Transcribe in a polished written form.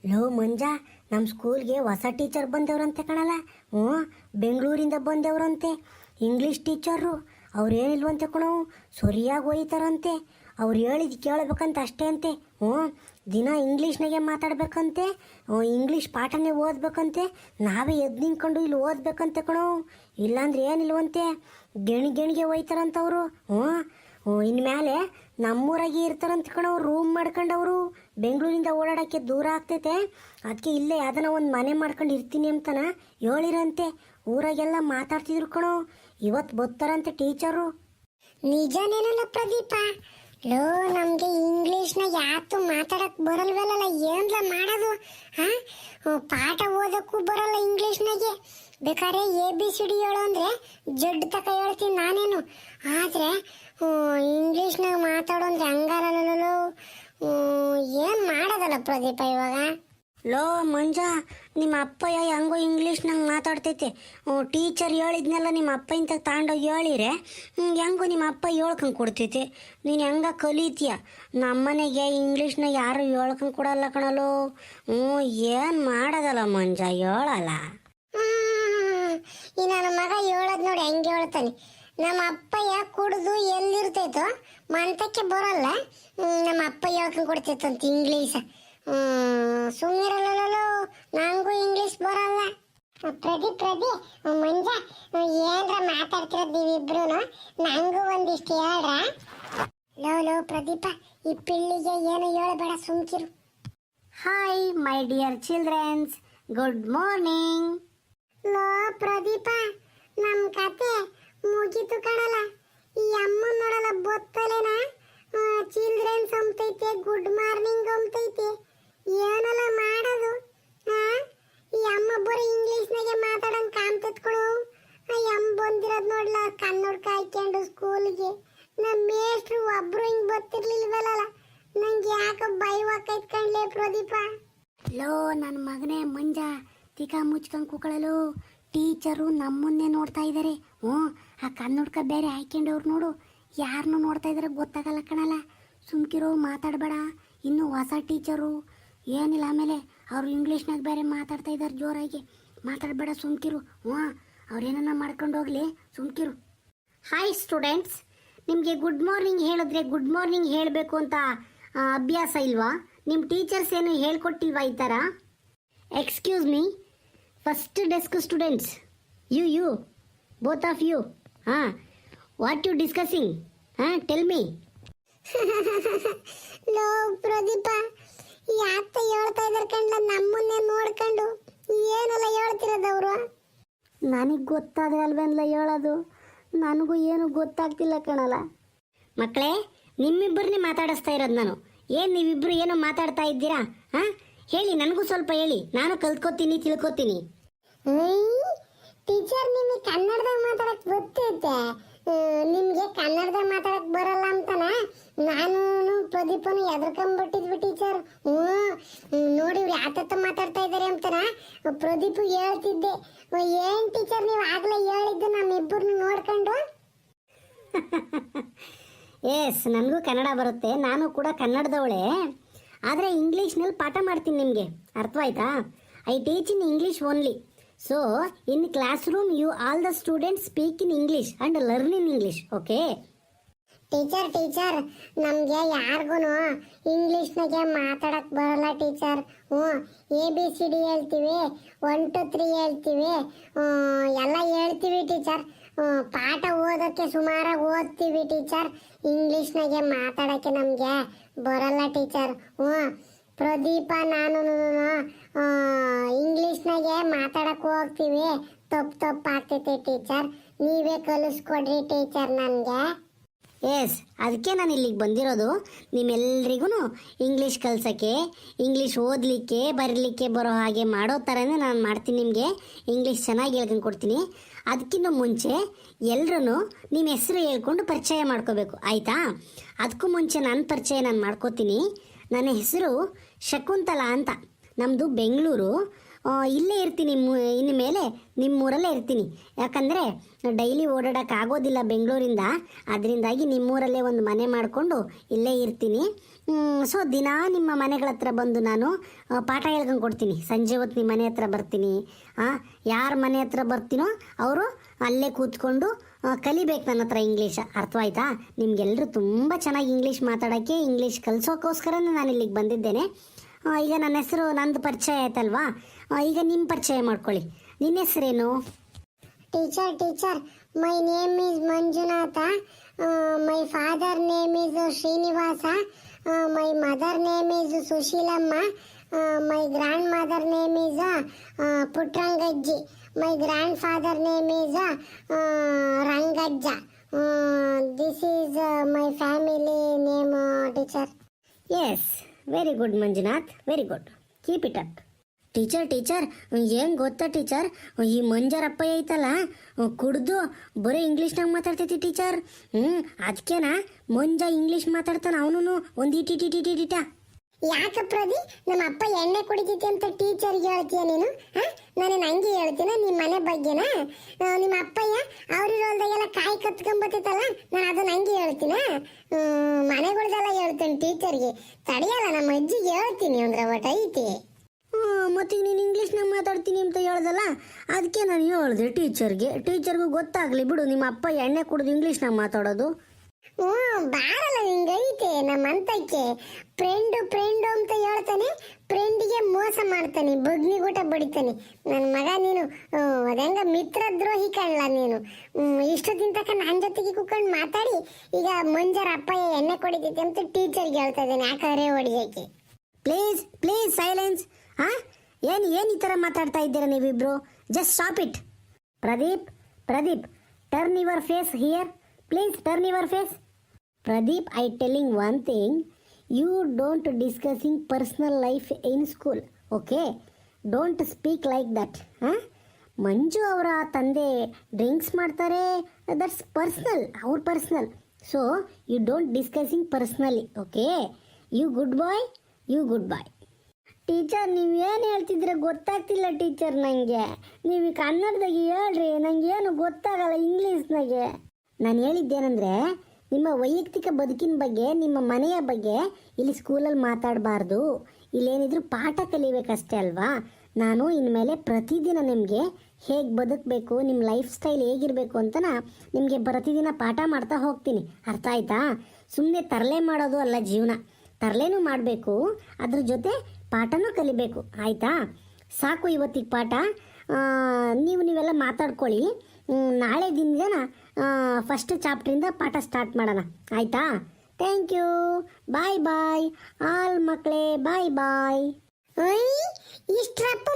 Low ಮಂಜ, ನಮ್ಮ ಸ್ಕೂಲ್ಗೆ ಹೊಸ ಟೀಚರ್ ಬಂದವ್ರಂತೆ ಕಣಲ್ಲ. ಹ್ಞೂ, ಬೆಂಗಳೂರಿಂದ ಬಂದವ್ರಂತೆ. English teacher. ಅವ್ರೇನಿಲ್ವಂತೆ ಕಣವು, ಸರಿಯಾಗಿ ಒಯ್ತಾರಂತೆ. ಅವ್ರು ಹೇಳಿದ್ದು ಕೇಳಬೇಕಂತ ಅಷ್ಟೇ ಅಂತೆ. ಹ್ಞೂ, ದಿನ ಇಂಗ್ಲೀಷ್ನಾಗೆ ಮಾತಾಡ್ಬೇಕಂತೆ. ಇಂಗ್ಲೀಷ್ ಪಾಠನೇ ಓದ್ಬೇಕಂತೆ. ನಾವೇ ಎದ್ದು ನಿಂತ್ಕೊಂಡು ಇಲ್ಲಿ ಓದ್ಬೇಕಂತೆ ಕಣವು. ಇಲ್ಲಾಂದ್ರೆ ಏನಿಲ್ವಂತೆ, ಗೆಣಿಗೆ ಒಯ್ತಾರಂತವ್ರು. ಇನ್ಮೇಲೆ ನಮ್ಮೂರಾಗೆ ಇರ್ತಾರಂತ ಕಣವ್ರು, ರೂಮ್ ಮಾಡ್ಕೊಂಡವರು. ಬೆಂಗಳೂರಿಂದ ಓಡಾಡೋಕ್ಕೆ ದೂರ ಆಗ್ತೈತೆ, ಅದಕ್ಕೆ ಇಲ್ಲೇ ಯಾವ್ದನ ಒಂದು ಮನೆ ಮಾಡ್ಕೊಂಡು ಇರ್ತೀನಿ ಅಂತನ ಹೇಳಿರಂತೆ. ಊರಾಗೆಲ್ಲ ಮಾತಾಡ್ತಿದ್ರು ಕಣೋ. ಇವತ್ತು ಬರ್ತಾರಂತೆ ಟೀಚರು. ನಿಜನೇನಲ್ಲ ಪ್ರದೀಪ? ಲೋ, ನಮ್ಗೆ ಇಂಗ್ಲಿಷ್ನ ಯಾತು ಮಾತಾಡಕ್ ಬರಲ್ವಲ್ಲ, ಏನ್ಲ ಮಾಡೋದು? ಪಾಠ ಓದಕ್ಕೂ ಬರಲ್ಲ ಇಂಗ್ಲಿಷ್ನಾಗೆ. ಬೇಕಾದ್ರೆ ABCD ಹೇಳು ಅಂದ್ರೆ ಜಡ್ ತಕ ಹೇಳ್ತೀನಿ ನಾನೇನು. ಆದ್ರೆ ಇಂಗ್ಲಿಷ್ನಾಗ ಮಾತಾಡೋ ಅಂದ್ರೆ ಹಂಗಾರಲ್ಲೋ. ಏನ್ ಮಾಡೋದಲ್ಲ ಪ್ರದೀಪ ಇವಾಗ? ಲೋ ಮಂಜ, ನಿಮ್ಮ ಅಪ್ಪಯ್ಯ ಹೆಂಗೋ ಇಂಗ್ಲೀಷ್ನಾಗ ಮಾತಾಡ್ತೈತೆ. ಟೀಚರ್ ಹೇಳಿದ್ನೆಲ್ಲ ನಿಮ್ಮ ಅಪ್ಪ ಇಂತ ತಗೊಂಡೋಗಿ ಹೇಳಿರೆ ಹೆಂಗೋ ನಿಮ್ಮ ಅಪ್ಪ ಹೇಳ್ಕೊಂಡು ಕೊಡ್ತೈತೆ. ನೀನು ಹೆಂಗ ಕಲೀತೀಯ? ನಮ್ಮನೆಗೆ ಇಂಗ್ಲೀಷ್ನಾಗ ಯಾರು ಹೇಳ್ಕೊಂಡು ಕೊಡಲ್ಲ ಕಣಲು. ಏನು ಮಾಡೋದಲ್ಲ ಮಂಜ, ಹೇಳಲ್ಲ. ಈ ನನ್ನ ಮಗ ಹೇಳೋದ್ ನೋಡಿ ಹೆಂಗೆ ಹೇಳ್ತಾನೆ. ನಮ್ಮ ಅಪ್ಪಯ್ಯ ಕುಡ್ದು ಎಲ್ಲಿರ್ತೈತೋ ಮಂತಕ್ಕೆ ಬರಲ್ಲ, ನಮ್ಮ ಅಪ್ಪ ಹೇಳ್ಕೊಂಡು ಕೊಡ್ತೈತಂತ ಇಂಗ್ಲೀಷ್. ಸುಮ್ಮನಿರಲ್ಲ, ನಂಗೂ ಇಂಗ್ಲಿಷ್ ಬರಲ್ಲ. ಪ್ರದೀಪ್ ಮಂಜ, ಏನ್ರ ಮಾತಾಡ್ತಿರೋದು ನೀವಿಬ್ರು? ನಂಗೂ ಒಂದಿಷ್ಟು ಹೇಳ್ರ. ಲೋ ಪ್ರದೀಪ, ಈ ಪಿಳ್ಳಿಗೆ ಏನು ಹೇಳಬೇಡ, ಸುಮ್ಕಿರು. Hi my dear childrens, good morning. ಲೋ ಪ್ರದೀಪ, ನಮ್ ಕತೆ ಮುಗೀತು ಕಣಲ್ಲ. ಈ ಅಮ್ಮ ನೋಡಲ್ಲ ಬೊತ್ತಲೇನ, ಚಿಲ್ಡ್ರನ್ಸ್ ಅಂಬತೈತೆ, ಗುಡ್ ಮಾರ್ನಿಂಗ್ ಅಂಬತೈತೆ. ಏನಲ್ಲ ಮಾಡೋದು? ಈ ಅಮ್ಮ ಬರೀ ಇಂಗ್ಲೀಷ್ನಾಗೆ ಮಾತಾಡಂಗೆ ಕಾಣ್ತೈತ್ ಕೊಡು. ಈ ಅಮ್ಮ ಬಂದಿರೋದು ನೋಡ್ಲ ಕನ್ನಡ ಹಾಕ್ಕೊಂಡು ಸ್ಕೂಲ್ಗೆ. ನಮ್ಮ ಮೇಷ್ಟ್ರು ಒಬ್ರು ಹಿಂಗೆ ಬರ್ತಿರ್ಲಿಲ್ವಲ್ಲ, ನಂಗೆ ಯಾಕೆ ಭಯವಾಕೈತ್ ಕಣ್ಲೆ ಪ್ರದೀಪ. ಲೋ ನನ್ನ ಮಗನೇ ಮಂಜ, ತಿಕ ಮುಚ್ಕೊಂಡು ಕೂಕಳಲು. ಟೀಚರು ನಮ್ಮನ್ನೇ ನೋಡ್ತಾ ಇದ್ದಾರೆ. ಆ ಕನ್ನಡಕ ಬೇರೆ ಹಾಕ್ಕೊಂಡವ್ರು ನೋಡು, ಯಾರನ್ನೂ ನೋಡ್ತಾ ಇದ್ದಾರೆ ಗೊತ್ತಾಗಲ್ಲ ಕಣಲ್ಲ. ಸುಮ್ಕಿರೋ, ಮಾತಾಡಬೇಡ. ಇನ್ನು ಹೊಸ ಟೀಚರು ಏನಿಲ್ಲ. ಆಮೇಲೆ ಅವ್ರು ಇಂಗ್ಲೀಷ್ನಾಗ ಬೇರೆ ಮಾತಾಡ್ತಾ ಇದ್ದಾರೆ ಜೋರಾಗಿ. ಮಾತಾಡಬೇಡ, ಸುಮ್ಕಿರು. ಅವ್ರೇನನ್ನ ಮಾಡ್ಕೊಂಡು ಹೋಗ್ಲಿ, ಸುಮ್ಕಿರು. ಹಾಯ್ ಸ್ಟೂಡೆಂಟ್ಸ್, ನಿಮಗೆ ಗುಡ್ ಮಾರ್ನಿಂಗ್ ಹೇಳಿದ್ರೆ ಗುಡ್ ಮಾರ್ನಿಂಗ್ ಹೇಳಬೇಕು ಅಂತ ಅಭ್ಯಾಸ ಇಲ್ವಾ? ನಿಮ್ಮ ಟೀಚರ್ಸ್ ಏನು ಹೇಳ್ಕೊಟ್ಟಿಲ್ವಾ ಈ ಥರ? Excuse me, first desk students, you both of you. What you discussing? Tell me. ಲೋ ಪ್ರದೀಪ, ಯಾತ ಹೇಳ್ತಾ ಇದಾರೆ ಕಣ್ಲ, ನಮ್ಮನ್ನೇ ನೋಡ್ಕೊಂಡು. ಏನಲ್ಲ ಹೇಳ್ತಿರೋದವ್ರು? ನನಗೆ ಗೊತ್ತಾದ್ರೆ ಅಲ್ವೇನಲ್ಲ ಹೇಳೋದು, ನನಗೂ ಏನು ಗೊತ್ತಾಗ್ತಿಲ್ಲ ಕಣಲ್ಲ. ಮಕ್ಕಳೇ, ನಿಮ್ಮಿಬ್ಬರನ್ನೇ ಮಾತಾಡಿಸ್ತಾ ಇರೋದು ನಾನು. ಏನು ನೀವಿಬ್ಬರು ಏನೋ ಮಾತಾಡ್ತಾ ಇದ್ದೀರಾ? ಹೇಳಿ, ನನಗೂ ಸ್ವಲ್ಪ ಹೇಳಿ, ನಾನು ಕಲ್ತ್ಕೋತೀನಿ, ತಿಳ್ಕೊತೀನಿ. ಟೀಚರ್, ನಿಮಗೆ ಕನ್ನಡದಾಗ ಮಾತಾಡಕ್ ಗೊತ್ತೈತೆ, ನಿಮ್ಗೆ ಕನ್ನಡದಾಗ ಮಾತಾಡಕ್ ಬರಲ್ಲ ಅಂತನ ನಾನು ಪ್ರದೀಪನು ಎದ್ರಕೊಂಡ್ಬಿಟ್ಟಿದ್ವಿ ಟೀಚರ್. ನೋಡಿ ಇವ್ರು ಯಾತತ್ತ ಮಾತಾಡ್ತಾ ಇದ್ದಾರೆ ಅಂತನ ಪ್ರದೀಪ್ ಹೇಳ್ತಿದ್ದೆ. ಏನ್ ಟೀಚರ್, ನೀವು ಆಗ್ಲೇ ಹೇಳಿದ್ದು ನಮ್ಮಿಬ್ಬರನ್ನು ನೋಡ್ಕೊಂಡು? ಎಸ್, ನನಗೂ ಕನ್ನಡ ಬರುತ್ತೆ, ನಾನು ಕೂಡ ಕನ್ನಡದವಳೆ. ಆದರೆ ಇಂಗ್ಲೀಷ್ನಲ್ಲಿ ಪಾಠ ಮಾಡ್ತೀನಿ, ನಿಮಗೆ ಅರ್ಥವಾಯ್ತಾ? I teach in English only. So in class room you all the students speak in English and learn in English, okay? Teacher, ನಮ್ಗೆ ಯಾರಿಗೂ ಇಂಗ್ಲೀಷ್ನಾಗೆ ಮಾತಾಡಕ್ ಬರಲ್ಲ ಟೀಚರ್. ABCD ಹೇಳ್ತೀವಿ, 1 2 3 ಹೇಳ್ತೀವಿ, ಎಲ್ಲ ಹೇಳ್ತೀವಿ ಟೀಚರ್. ಪಾಠ ಓದೋಕ್ಕೆ ಸುಮಾರಾಗಿ ಓದ್ತೀವಿ ಟೀಚರ್. ಇಂಗ್ಲೀಷ್ನಾಗೆ ಮಾತಾಡೋಕ್ಕೆ ನಮಗೆ ಬರಲ್ಲ ಟೀಚರ್. ಪ್ರದೀಪ ನಾನು ಇಂಗ್ಲೀಷ್ನಾಗೆ ಮಾತಾಡಕ್ಕೆ ಹೋಗ್ತೀವಿ, ತಪ್ಪು ಆಗ್ತೈತೆ ಟೀಚರ್. ನೀವೇ ಕಲಿಸ್ಕೊಡ್ರಿ ಟೀಚರ್ ನನಗೆ. ಎಸ್, ಅದಕ್ಕೆ ನಾನು ಇಲ್ಲಿಗೆ ಬಂದಿರೋದು. ನಿಮ್ಮೆಲ್ಲರಿಗೂ ಇಂಗ್ಲೀಷ್ ಕಲ್ಸೋಕ್ಕೆ, ಇಂಗ್ಲೀಷ್ ಓದಲಿಕ್ಕೆ ಬರಲಿಕ್ಕೆ ಬರೋ ಹಾಗೆ ಮಾಡೋ ಥರನೇ ನಾನು ಮಾಡ್ತೀನಿ. ನಿಮಗೆ ಇಂಗ್ಲೀಷ್ ಚೆನ್ನಾಗಿ ಹೇಳ್ಕೊಂಡು ಕೊಡ್ತೀನಿ. ಅದಕ್ಕಿಂತ ಮುಂಚೆ ಎಲ್ಲರೂ ನಿಮ್ಮ ಹೆಸರು ಹೇಳ್ಕೊಂಡು ಪರಿಚಯ ಮಾಡ್ಕೋಬೇಕು, ಆಯಿತಾ? ಅದಕ್ಕೂ ಮುಂಚೆ ನನ್ನ ಪರಿಚಯ ನಾನು ಮಾಡ್ಕೋತೀನಿ. ನನ್ನ ಹೆಸರು ಶಕುಂತಲಾ ಅಂತ. ನಮ್ಮದು ಬೆಂಗಳೂರು. ಇಲ್ಲೇ ಇರ್ತೀನಿ, ಇನ್ನು ಮೇಲೆ ನಿಮ್ಮೂರಲ್ಲೇ ಇರ್ತೀನಿ. ಯಾಕಂದರೆ ಡೈಲಿ ಓಡಾಡೋಕ್ಕಾಗೋದಿಲ್ಲ ಬೆಂಗಳೂರಿಂದ. ಅದರಿಂದಾಗಿ ನಿಮ್ಮೂರಲ್ಲೇ ಒಂದು ಮನೆ ಮಾಡಿಕೊಂಡು ಇಲ್ಲೇ ಇರ್ತೀನಿ. ಸೊ ದಿನ ನಿಮ್ಮ ಮನೆಗಳ ಹತ್ರ ಬಂದು ನಾನು ಪಾಠ ಹೇಳ್ಕೊಂಡು ಕೊಡ್ತೀನಿ. ಸಂಜೆ ಹೊತ್ತು ನಿಮ್ಮ ಮನೆ ಹತ್ರ ಬರ್ತೀನಿ. ಯಾರ ಮನೆ ಹತ್ರ ಬರ್ತೀನೋ ಅವರು ಅಲ್ಲೇ ಕೂತ್ಕೊಂಡು ಕಲಿಬೇಕು ನನ್ನ ಹತ್ರ ಇಂಗ್ಲೀಷ್. ಅರ್ಥವಾಯ್ತಾ? ನಿಮಗೆಲ್ಲರೂ ತುಂಬ ಚೆನ್ನಾಗಿ ಇಂಗ್ಲೀಷ್ ಮಾತಾಡೋಕ್ಕೆ, ಇಂಗ್ಲೀಷ್ ಕಲಿಸೋಕ್ಕೋಸ್ಕರನೇ ನಾನು ಇಲ್ಲಿಗೆ ಬಂದಿದ್ದೇನೆ. ಈಗ ನನ್ನ ಹೆಸರು, ನಂದು ಪರಿಚಯ ಆಯ್ತಲ್ವಾ? ಈಗ ನಿಮ್ಮ ಪರಿಚಯ ಮಾಡ್ಕೊಳ್ಳಿ. ನಿನ್ನ ಹೆಸರೇನು? Teacher, my name is Manjunatha. My father name is Srinivasa. My mother name is Sushilamma. My grandmother name is Puttarangajji. My grandfather name is Rangajja. This is my family name teacher. Yes, very good Manjunath, very good. Keep it up. Teacher ಏನು ಗೊತ್ತಾ teacher, ಈ ಮಂಜರಪ್ಪಯ್ಯ ಐತಲ್ಲ, ಕುಡ್ದು ಬರೀ ಇಂಗ್ಲೀಷ್ನಾಗ ಮಾತಾಡ್ತೈತಿ teacher. ಅದಕ್ಕೇನಾ ಮಂಜ English ಮಾತಾಡ್ತಾನ ಅವನು ಒಂದು ಇಟಿಟಿಟಿಟಿಟ. ಯಾಕ ಪ್ರದಿ, ನಮ್ಮ ಅಪ್ಪ ಎಣ್ಣೆ ಕುಡಿತೈತಿ ಅಂತ ಟೀಚರ್ಗೆ ಹೇಳ್ತೀಯ ನೀನು? ನಾನು ಹಂಗೆ ಹೇಳ್ತೀನ ನಿಮ್ಮ ಮನೆ ಬಗ್ಗೆನ? ನಿಮ್ಮ ಅಪ್ಪಯ್ಯ ಅವ್ರಿರೋಲ್ದಾಗೆಲ್ಲ ಕಾಯಿ ಕತ್ಕೊಂಬತ್ತೈತಲ್ಲ, ನಾನು ಅದನ್ನ ಹಂಗೆ ಹೇಳ್ತೀನ? ಮನೆಗಳ್ದೆಲ್ಲ ಹೇಳ್ತೇನೆ ಟೀಚರ್ಗೆ. ತಡೆಯಲ್ಲ, ನಮ್ಮ ಅಜ್ಜಿಗೆ ಹೇಳ್ತೀನಿ ಅಂದ್ರೆ ಒಟ್ಟು ಐತಿ. ಮತ್ತೆ ನೀನು ಇಂಗ್ಲೀಷ್ನಾಗ ಮಾತಾಡ್ತೀನಿ ಅಂತ ಹೇಳ್ದಲ್ಲ, ಅದಕ್ಕೆ ನಾನು ಹೇಳಿದೆ ಟೀಚರ್ಗೆ. ಟೀಚರ್ಗೂ ಗೊತ್ತಾಗಲಿ ಬಿಡು, ನಿಮ್ಮ ಅಪ್ಪ ಎಣ್ಣೆ ಕುಡಿದು ಇಂಗ್ಲೀಷ್ನಾಗ ಮಾತಾಡೋದು. ಬಾರಲ್ಲ ನಿಂಗೈತೆ ನಮ್ಮಂತಕ್ಕೆ. ಫ್ರೆಂಡು ಅಂತ ಹೇಳ್ತಾನೆ, ಫ್ರೆಂಡಿಗೆ ಮೋಸ ಮಾಡ್ತಾನೆ, ಬಗ್ನಿಗೂಟ ಬಡಿತಾನೆ. ನನ್ನ ಮಗ ನೀನು ಅದಂಗ ಮಿತ್ರ ದ್ರೋಹಿ ಕಾಣಲ್ಲ ನೀನು. ಇಷ್ಟು ದಿನ ತನಕ ನನ್ನ ಜೊತೆಗೆ ಕುತ್ಕೊಂಡು ಮಾತಾಡಿ ಈಗ ಮಂಜರ ಅಪ್ಪಯ್ಯ ಎಣ್ಣೆ ಕೊಡಿತೈತೆ ಅಂತ ಟೀಚರ್ಗೆ ಹೇಳ್ತಾ ಇದ್ದೇನೆ. ಯಾಕಂದ್ರೆ ಹೊಡಿಯೋಕೆ. Please silence. ಏನು ಈ ಥರ ಮಾತಾಡ್ತಾ ಇದ್ದೀರಾ ನೀವಿಬ್ರು? Just stop it. Pradeep, turn your face here. Please turn your face. Pradeep, I telling one thing. You don't discussing personal life in school, okay? Don't speak like that. Manju ಅವರ ತಂದೆ ಡ್ರಿಂಕ್ಸ್ ಮಾಡ್ತಾರೆ, ದಟ್ಸ್ ಪರ್ಸ್ನಲ್, ಅವ್ರ personal. So you don't discussing personally, okay? You good boy. Teacher, ನೀವು ಏನು ಹೇಳ್ತಿದ್ರೆ ಗೊತ್ತಾಗ್ತಿಲ್ಲ teacher ನನಗೆ. ನೀವು ಕನ್ನಡದಾಗೆ ಹೇಳ್ರಿ, ನನಗೇನು ಗೊತ್ತಾಗಲ್ಲ ಇಂಗ್ಲೀಷ್ನಾಗೆ. ನಾನು ಹೇಳಿದ್ದೇನೆಂದರೆ, ನಿಮ್ಮ ವೈಯಕ್ತಿಕ ಬದುಕಿನ ಬಗ್ಗೆ, ನಿಮ್ಮ ಮನೆಯ ಬಗ್ಗೆ ಇಲ್ಲಿ ಸ್ಕೂಲಲ್ಲಿ ಮಾತಾಡಬಾರ್ದು. ಇಲ್ಲೇನಿದ್ರು ಪಾಠ ಕಲಿಬೇಕಷ್ಟೇ ಅಲ್ವಾ? ನಾನು ಇನ್ಮೇಲೆ ಪ್ರತಿದಿನ ನಿಮಗೆ ಹೇಗೆ ಬದುಕಬೇಕು, ನಿಮ್ಮ ಲೈಫ್ ಸ್ಟೈಲ್ ಹೇಗಿರಬೇಕು ಅಂತ ನಿಮಗೆ ಪ್ರತಿದಿನ ಪಾಠ ಮಾಡ್ತಾ ಹೋಗ್ತೀನಿ. ಅರ್ಥ ಆಯ್ತಾ? ಸುಮ್ಮನೆ ತರಲೆ ಮಾಡೋದು ಅಲ್ಲ ಜೀವನ. ತರಲೆನೂ ಮಾಡಬೇಕು, ಅದ್ರ ಜೊತೆ ಪಾಠನೂ ಕಲಿಬೇಕು. ಆಯಿತಾ? ಸಾಕು ಇವತ್ತಿಗೆ ಪಾಠ. ನೀವೆಲ್ಲ ಮಾತಾಡ್ಕೊಳ್ಳಿ. ನಾಳೆ ದಿನ ಫಸ್ಟ್ ಚಾಪ್ಟ್ರಿಂದ ಪಾಠ ಸ್ಟಾರ್ಟ್ ಮಾಡೋಣ. ಆಯಿತಾ? Thank you. ಬಾಯ್ ಆಲ್ ಮಕ್ಕಳೇ, ಬಾಯ್. ಇಷ್ಟರಪ್ಪ